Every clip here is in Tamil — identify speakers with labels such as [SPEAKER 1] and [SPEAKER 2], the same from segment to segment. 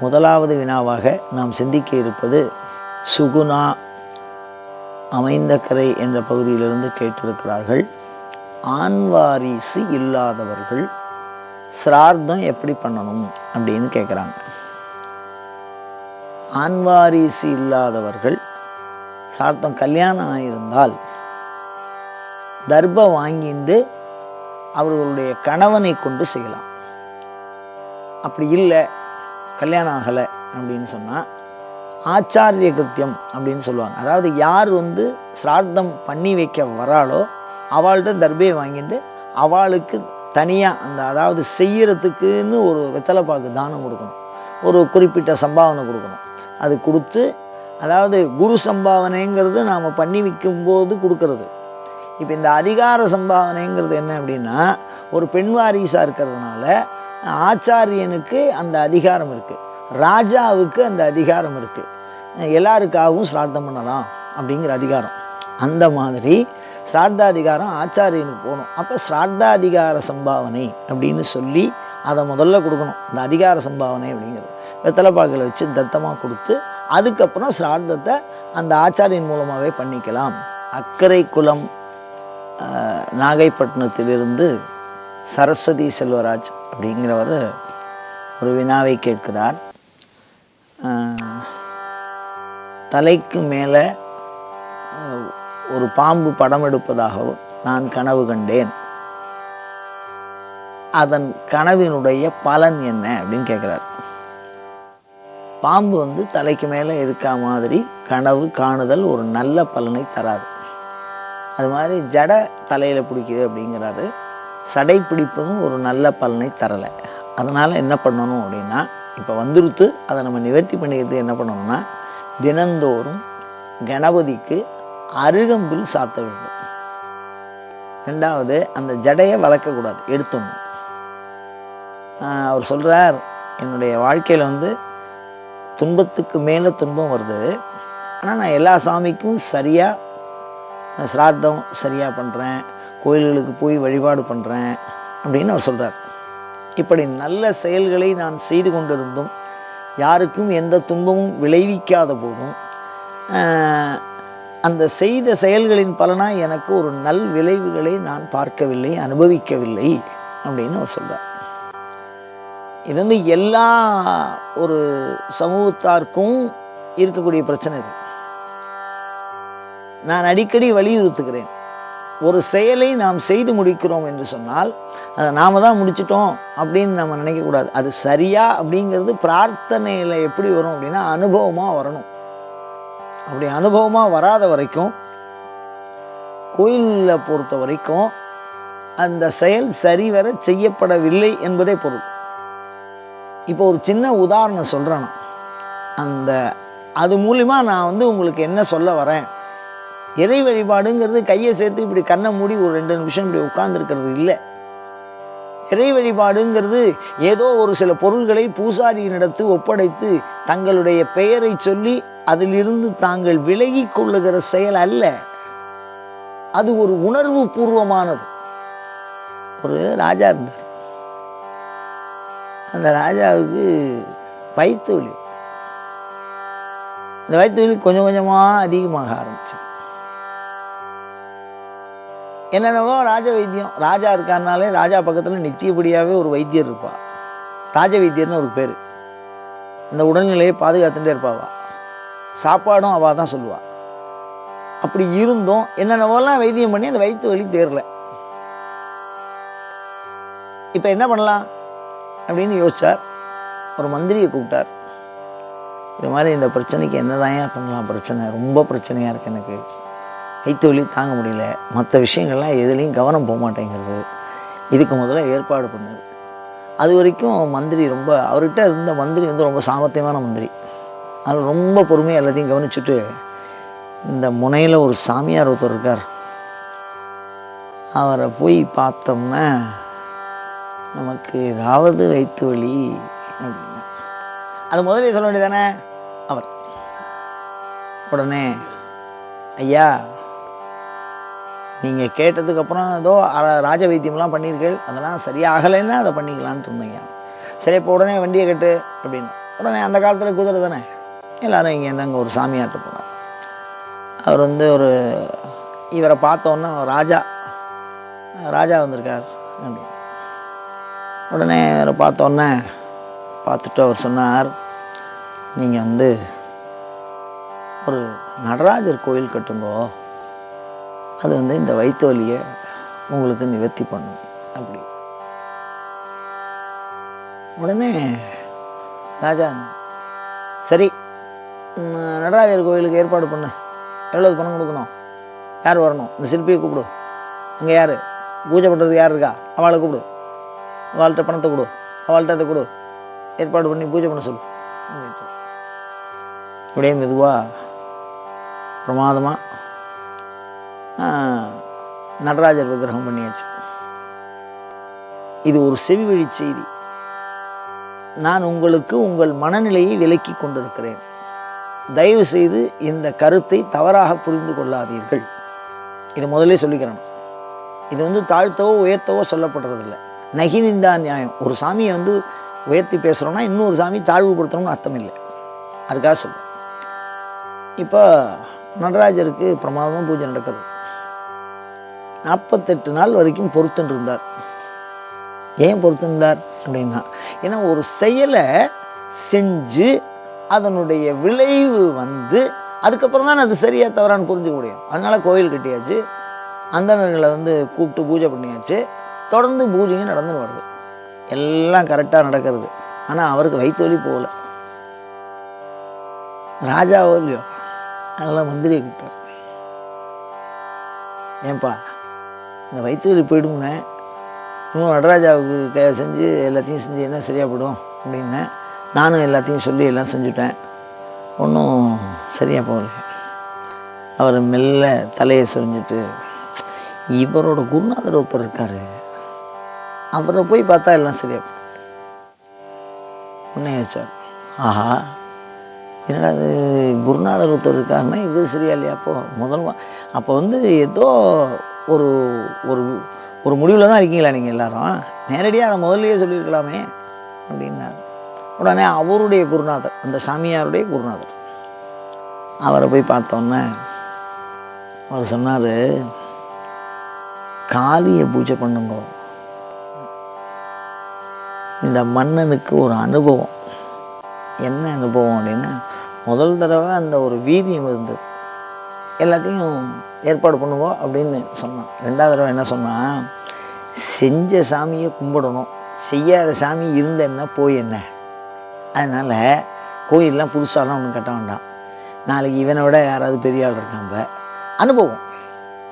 [SPEAKER 1] முதலாவது வினாவாக நாம் சிந்திக்க இருப்பது சுகுணா அமைந்தகரை என்ற பகுதியிலிருந்து கேட்டிருக்கிறார்கள். ஆண்வாரிசு இல்லாதவர்கள் சிரார்த்தம் எப்படி பண்ணணும் அப்படின்னு கேட்குறாங்க. ஆண்வாரிசு இல்லாதவர்கள் சிரார்த்தம் கல்யாணம் ஆகியிருந்தால் தர்பம் வாங்கிட்டு அவர்களுடைய கணவனை கொண்டு செய்யலாம். அப்படி இல்லை, கல்யாணம் ஆகலை அப்படின்னு சொன்னால் ஆச்சாரிய கிருத்தியம் அப்படின்னு சொல்லுவாங்க. அதாவது யார் சிரார்த்தம் பண்ணி வைக்க வராளோ அவள்கிட்ட தர்பையை வாங்கிட்டு அவளுக்கு தனியாக அதாவது செய்யறதுக்குன்னு ஒரு வெத்தலைப்பாக்கு தானம் கொடுக்கணும், ஒரு குறிப்பிட்ட சம்பாவனை கொடுக்கணும். அது கொடுத்து, அதாவது குரு சம்பாவனைங்கிறது நாம் பண்ணி வைக்கும்போது கொடுக்கறது. இப்போ இந்த அதிகார சம்பாவனைங்கிறது என்ன அப்படின்னா, ஒரு பெண் வாரிசாக இருக்கிறதுனால ஆச்சாரியனுக்கு அந்த அதிகாரம் இருக்குது, ராஜாவுக்கு அந்த அதிகாரம் இருக்குது, எல்லாருக்காகவும் சிரார்த்தம் பண்ணலாம் அப்படிங்கிற அதிகாரம். அந்த மாதிரி சிரார்த்தாதிகாரம் ஆச்சாரியனுக்கு போகணும். அப்போ சிரார்த்தாதிகார சம்பாவனை அப்படின்னு சொல்லி அதை முதல்ல கொடுக்கணும். இந்த அதிகார சம்பாவனை அப்படிங்கிறது வெத்தலைப்பாக்கில் வச்சு தத்தமாக கொடுத்து அதுக்கப்புறம் சிரார்த்தத்தை அந்த ஆச்சாரியன் மூலமாகவே பண்ணிக்கலாம். அக்கரை குளம் நாகைப்பட்டினத்திலிருந்து சரஸ்வதி செல்வராஜ் அப்படிங்கிறவர் ஒரு வினாவை கேட்கிறார். தலைக்கு மேலே ஒரு பாம்பு படம் எடுப்பதாகவும் நான் கனவு கண்டேன், அதன் கனவினுடைய பலன் என்ன அப்படின்னு கேட்குறார். பாம்பு தலைக்கு மேலே இருக்கா மாதிரி கனவு காணுதல் ஒரு நல்ல பலனை தராது. அது மாதிரி ஜட தலையில் பிடிக்குது அப்படிங்கிறாரு, சடை பிடிப்பதும் ஒரு நல்ல பலனை தரலை. அதனால் என்ன பண்ணணும் அப்படின்னா, இப்போ வந்துருத்து அதை நம்ம நிவர்த்தி பண்ணிக்கிறது என்ன பண்ணணும்னா, தினந்தோறும் கணபதிக்கு அருகம்புல் சாத்த வேண்டும். ரெண்டாவது, அந்த ஜடையை வளர்க்கக்கூடாது, எடுத்துடணும். அவர் சொல்கிறார், என்னுடைய வாழ்க்கையில் துன்பத்துக்கு மேலே துன்பம் வருது, ஆனால் நான் எல்லா சாமிக்கும் சரியாக சிரார்த்தம் சரியாக பண்ணுறேன், கோயில்களுக்கு போய் வழிபாடு பண்ணுறேன் அப்படின்னு அவர் சொல்கிறார். இப்படி நல்ல செயல்களை நான் செய்து கொண்டிருந்தும் யாருக்கும் எந்த துன்பமும் விளைவிக்காத போதும் அந்த செய்த செயல்களின் பலனாக எனக்கு ஒரு நல் விளைவுகளை நான் பார்க்கவில்லை, அனுபவிக்கவில்லை அப்படின்னு அவர் சொல்கிறார். இது எல்லா ஒரு சமூகத்தாருக்கும் இருக்கக்கூடிய பிரச்சனை. இது நான் அடிக்கடி வலியுறுத்துகிறேன். ஒரு செயலை நாம் செய்து முடிக்கிறோம் என்று சொன்னால் அதை நாம் தான் முடிச்சிட்டோம் அப்படின்னு நம்ம நினைக்கக்கூடாது. அது சரியா அப்படிங்கிறது பிரார்த்தனையில் எப்படி வரும் அப்படின்னா அனுபவமாக வரணும். அப்படி அனுபவமாக வராத வரைக்கும், கோயிலில் பொறுத்த வரைக்கும் அந்த செயல் சரிவர செய்யப்படவில்லை என்பதே பொருள். இப்போ ஒரு சின்ன உதாரணம் சொல்கிறேன். அது மூலிமா நான் உங்களுக்கு என்ன சொல்ல வரேன், இறை வழிபாடுங்கிறது கையை சேர்த்து இப்படி கண்ணை மூடி ஒரு 2 நிமிஷம் இப்படி உட்கார்ந்துருக்கிறது இல்லை. இறை வழிபாடுங்கிறது ஏதோ ஒரு சில பொருள்களை பூசாரியினிடத்து ஒப்படைத்து தங்களுடைய பெயரை சொல்லி அதிலிருந்து தாங்கள் விலகி கொள்ளுகிற செயல் அல்ல. அது ஒரு உணர்வு பூர்வமானது. ஒரு ராஜா இருந்தார். அந்த ராஜாவுக்கு வயிற்று வலி. இந்த வயிற்று வலி கொஞ்சம் கொஞ்சமாக அதிகமாக ஆரம்பிச்சு. என்னென்னவோ ராஜ வைத்தியம், ராஜா இருக்காருனாலே ராஜா பக்கத்தில் நித்தியப்படியாகவே ஒரு வைத்தியர் இருப்பாள், ராஜ வைத்தியர்னு ஒரு பேர். அந்த உடல்நிலையை பாதுகாத்துட்டே இருப்பாவா, சாப்பாடும் அவள் தான் சொல்லுவாள். அப்படி இருந்தும் என்னென்னவோலாம் வைத்தியம் பண்ணி அந்த வயிற்று வலி தேரல. இப்போ என்ன பண்ணலாம் அப்படின்னு யோசிச்சார். ஒரு மந்திரியை கூப்பிட்டார். இது மாதிரி இந்த பிரச்சனைக்கு என்னதான் பண்ணலாம், பிரச்சனை ரொம்ப பிரச்சனையாக இருக்குது, எனக்கு வயிற்று வலி தாங்க முடியல, மற்ற விஷயங்கள்லாம் எதுலேயும் கவனம் போக மாட்டேங்கிறது, இதுக்கு முதல்ல ஏற்பாடு பண்ணார். அது வரைக்கும் மந்திரி அவர்கிட்ட இருந்த மந்திரி ரொம்ப சாமர்த்தியமான மந்திரி. அது ரொம்ப பொறுமையாக எல்லாத்தையும் கவனிச்சுட்டு, இந்த முனையில் ஒரு சாமியார் ஒருத்தர் இருக்கார், அவரை போய் பார்த்தோம்னா நமக்கு ஏதாவது வயிற்று வலி அப்படின்னா அது முதலே சொல்ல வேண்டியதானே. அவர் உடனே, ஐயா நீங்கள் கேட்டதுக்கப்புறம் ஏதோ ராஜ வைத்தியம்லாம் பண்ணியிருக்கீள், அதெல்லாம் சரியாகலைன்னா அதை பண்ணிக்கலான்ட்டு இருந்தீங்க. சரி, இப்போ உடனே வண்டியை கட்டு அப்படின்னு உடனே அந்த காலத்தில் குதிரை தானே, எல்லோரும் இங்கேருந்து அங்கே ஒரு சாமியார்ட்ட போனார். அவர் வந்து இவரை பார்த்தோன்னா ராஜா வந்திருக்கார் அப்படின்னு. உடனே அவரை பார்த்துட்டு அவர் சொன்னார், நீங்கள் வந்து ஒரு நடராஜர் கோயில் கட்டுங்கோ, அது வந்து இந்த வயிற்று வலியை உங்களுக்கு நிவர்த்தி பண்ணும் அப்படி. உடனே ராஜா, சரி நடராஜர் கோயிலுக்கு ஏற்பாடு பண்ணு, எவ்வளோது பணம் கொடுக்கணும், யார் வரணும், இந்த சிற்பியை கூப்பிடு, அங்கே யார் பூஜை பண்ணுறது யார் இருக்கா அவளை கூப்பிடு, அவள்கிட்ட பணத்தை கொடு, அவள்கிட்ட அதை கொடு, ஏற்பாடு பண்ணி பூஜை பண்ண சொல்லு. இப்படியே மெதுவாக பிரமாதமாக நடராஜர் விக்கிரகம் பண்ணியாச்சு. இது ஒரு செவி வழி செய்தி. நான் உங்களுக்கு உங்கள் மனநிலையை விலக்கி கொண்டிருக்கிறேன். தயவு செய்து இந்த கருத்தை தவறாக புரிந்து கொள்ளாதீர்கள். இதை முதலே சொல்லிக்கிறேன். இது வந்து தாழ்த்தவோ உயர்த்தவோ சொல்லப்படுறதில்லை. நகினிந்தா நியாயம். ஒரு சாமியை வந்து உயர்த்தி பேசுகிறோன்னா இன்னொரு சாமி தாழ்வுபடுத்தணும்னு அர்த்தம் இல்லை, அதுக்காக சொல்லுவோம். இப்போ நடராஜருக்கு பிரமாதமாக பூஜை நடக்குது. 48 நாள் வரைக்கும் பொறுத்துன்னு இருந்தார். ஏன் பொறுத்திருந்தார் அப்படின்னா, ஏன்னா ஒரு செயலை செஞ்சு அதனுடைய விளைவு வந்து அதுக்கப்புறம் தான் அது சரியாக தவறான்னு புரிஞ்சுக்க முடியும். அதனால் கோயில் கட்டியாச்சு, அந்தணர்களை வந்து கூப்பிட்டு பூஜை பண்ணியாச்சு, தொடர்ந்து பூஜையும் நடந்துன்னு வருது, எல்லாம் கரெக்டாக நடக்கிறது. ஆனால் அவருக்கு வயிற்று வலி போகலை. ராஜாவோ இல்லையோ, அதெல்லாம் மந்திரியை கூப்பிட்டார். ஏன்பா இந்த வயிற்று வலி போயிடும்னே, இன்னும் நடராஜாவுக்கு செஞ்சு எல்லாத்தையும் செஞ்சு என்ன சரியாக போயிடும் அப்படின்னேன். நானும் எல்லாத்தையும் சொல்லி எல்லாம் செஞ்சுட்டேன், ஒன்றும் சரியாக போகல. அவர் மெல்ல தலையை சொரிஞ்சிட்டு, இவரோட குருநாதர் ஒருத்தர் இருக்கார், அவரை போய் பார்த்தா எல்லாம் சரியாக போகும். உடனே வச்சார், ஆஹா என்னடா அது குருநாதர் ஒருத்தர் இருக்காருன்னா இது சரியா இல்லையா? அப்போ வந்து ஏதோ ஒரு ஒரு ஒரு முடிவில் தான் இருக்கீங்களா நீங்கள் எல்லாரும்? நேரடியாக அதை முதல்லையே சொல்லியிருக்கலாமே அப்படின்னார். உடனே அவருடைய குருநாதர், அந்த சாமியாருடைய குருநாதர், அவரை போய் பார்த்தோன்னே அவர் சொன்னார், காளியை பூஜை பண்ணுங்க. இந்த மன்னனுக்கு ஒரு அனுபவம். என்ன அனுபவம் அப்படின்னா, முதல் தடவை அந்த ஒரு வீரியம் இருந்தது, எல்லாத்தையும் ஏற்பாடு பண்ணுங்க அப்படின்னு சொன்னான். 2வது தடவை என்ன சொன்னான், செஞ்ச சாமியை கும்பிடணும், செய்யாத சாமி இருந்த என்ன போய் என்ன, அதனால் கோயிலெலாம் புதுசாலாம் ஒன்றும் கட்ட வேண்டாம், நாளைக்கு இவனை விட யாராவது பெரிய ஆள் இருக்காங்க. அனுபவம்,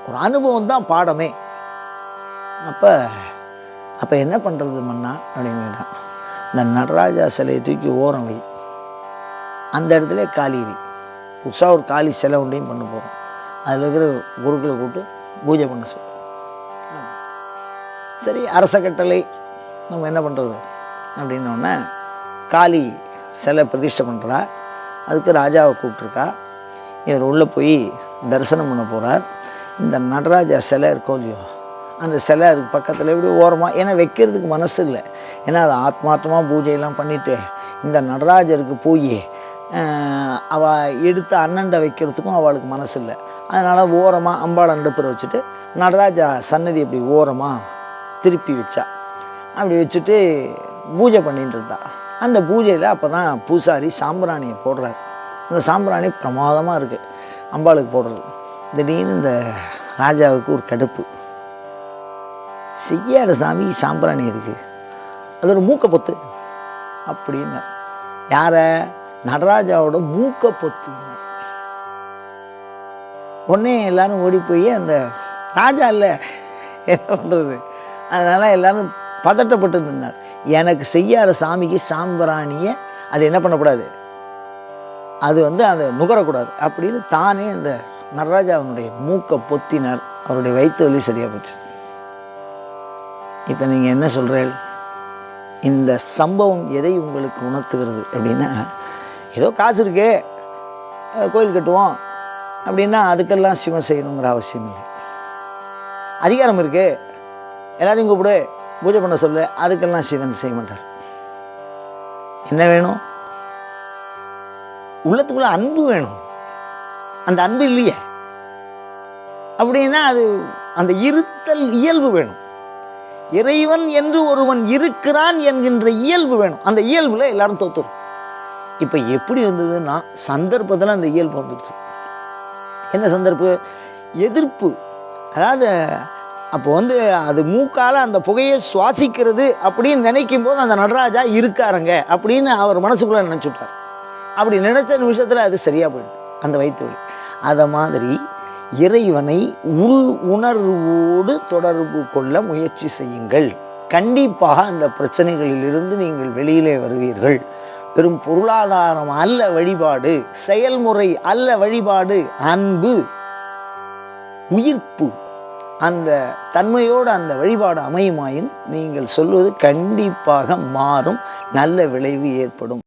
[SPEAKER 1] ஒரு அனுபவம் தான் பாடமே. அப்போ என்ன பண்ணுறது மன்னா அப்படின்னு கேட்டான். இந்த நடராஜா சிலையை தூக்கி ஓரம் வை, அந்த இடத்துல காளி வை, புதுசாக ஒரு காளி சிலை ஒன்றையும் பண்ண போகிறோம், அதில் இருக்கிற குருக்களை கூப்பிட்டு பூஜை பண்ண சொல்லுவோம். சரி, அரச கட்டளை, நம்ம என்ன பண்ணுறது அப்படின்னோடனே காளி சிலை பிரதிஷ்டை பண்ணுறா, அதுக்கு ராஜாவை கூப்பிட்ருக்கா. இவர் உள்ளே போய் தரிசனம் பண்ண போகிறார். இந்த நடராஜா சிலை இருக்கோ இல்லையோ, அந்த சிலை அதுக்கு பக்கத்தில் எப்படி ஓரமாக, ஏன்னா வைக்கிறதுக்கு மனசு இல்லை, ஏன்னா அதை ஆத்மார்த்தமாக பூஜையெல்லாம் பண்ணிவிட்டு இந்த நடராஜருக்கு போய் அவள் எடுத்து அண்ணண்டை வைக்கிறதுக்கும் அவளுக்கு மனசு இல்லை. அதனால் ஓரமாக அம்பாள் அடுப்புற வச்சுட்டு நடராஜா சன்னதி இப்படி ஓரமாக திருப்பி வச்சா. அப்படி வச்சுட்டு பூஜை பண்ணிட்டு இருந்தா. அந்த பூஜையில் அப்போ தான் பூசாரி சாம்பிராணியை போடுறார். அந்த சாம்பிராணி பிரமாதமாக இருக்குது அம்பாளுக்கு போடுறது. திடீர்னு இந்த ராஜாவுக்கு ஒரு கடுப்பு, செய்யாத சாமி சாம்பிராணி இருக்குது, அதோட மூக்க பொத்து அப்படின்னா. யாரை? நடராஜாவோட மூக்க பொத்து. உடனே எல்லாரும் ஓடி போய், அந்த ராஜா இல்லை என்ன பண்ணுறது, அதனால் எல்லோரும் பதட்டப்பட்டு நின்னார். எனக்கு செய்யாத சாமிக்கு சாம்பிராணியை அது என்ன பண்ணக்கூடாது, அது வந்து அதை நுகரக்கூடாது அப்படின்னு தானே அந்த நடராஜாவினுடைய மூக்கை பொத்தினார். அவருடைய வயிற்று வலி சரியாக போச்சு. இப்போ நீங்கள் என்ன சொல்கிறீர்கள்? இந்த சம்பவம் எதை உங்களுக்கு உணர்த்துகிறது அப்படின்னா, ஏதோ காசு இருக்கே கோயில் கட்டுவோம் அப்படின்னா அதுக்கெல்லாம் சிவம் செய்யணுங்கிற அவசியம் இல்லை. அதிகாரம் இருக்குது, எல்லாரையும் கூப்பிடு பூஜை பண்ண சொல்லு, அதுக்கெல்லாம் சிவன் செய்ய மாட்டார். என்ன வேணும்? உள்ளத்துக்குள்ளே அன்பு வேணும். அந்த அன்பு இல்லையே அப்படின்னா அது அந்த இருத்தல் இயல்பு வேணும். இறைவன் என்று ஒருவன் இருக்கிறான் என்கின்ற இயல்பு வேணும். அந்த இயல்பில் எல்லாரும் தோத்துரும். இப்போ எப்படி வந்ததுன்னா சந்தர்ப்பத்தில் அந்த இயல்பு வந்துடுச்சு. என்ன சந்தர்ப்பம்? எதிர்ப்பு. அதாவது அப்போ அது மூக்கால் அந்த புகையை சுவாசிக்கிறது அப்படின்னு நினைக்கும் போது அந்த நடராஜா இருக்காருங்க அப்படின்னு அவர் மனசுக்குள்ளே நினச்சுட்டார். அப்படி நினச்ச நிமிஷத்தில் அது சரியாக போயிடுது அந்த வயிற்று வலி. அதை மாதிரி இறைவனை உள் உணர்வோடு தொடர்பு கொள்ள முயற்சி செய்யுங்கள். கண்டிப்பாக அந்த பிரச்சனைகளிலிருந்து நீங்கள் வெளியிலே வருவீர்கள். வெறும் பொருளாதாரம் அல்ல வழிபாடு, செயல்முறை அல்ல வழிபாடு, அன்பு, உயிர்ப்பு, அந்த தன்மையோடு அந்த வழிபாடு அமையுமாயின் நீங்கள் சொல்வது கண்டிப்பாக மாறும், நல்ல விளைவு ஏற்படும்.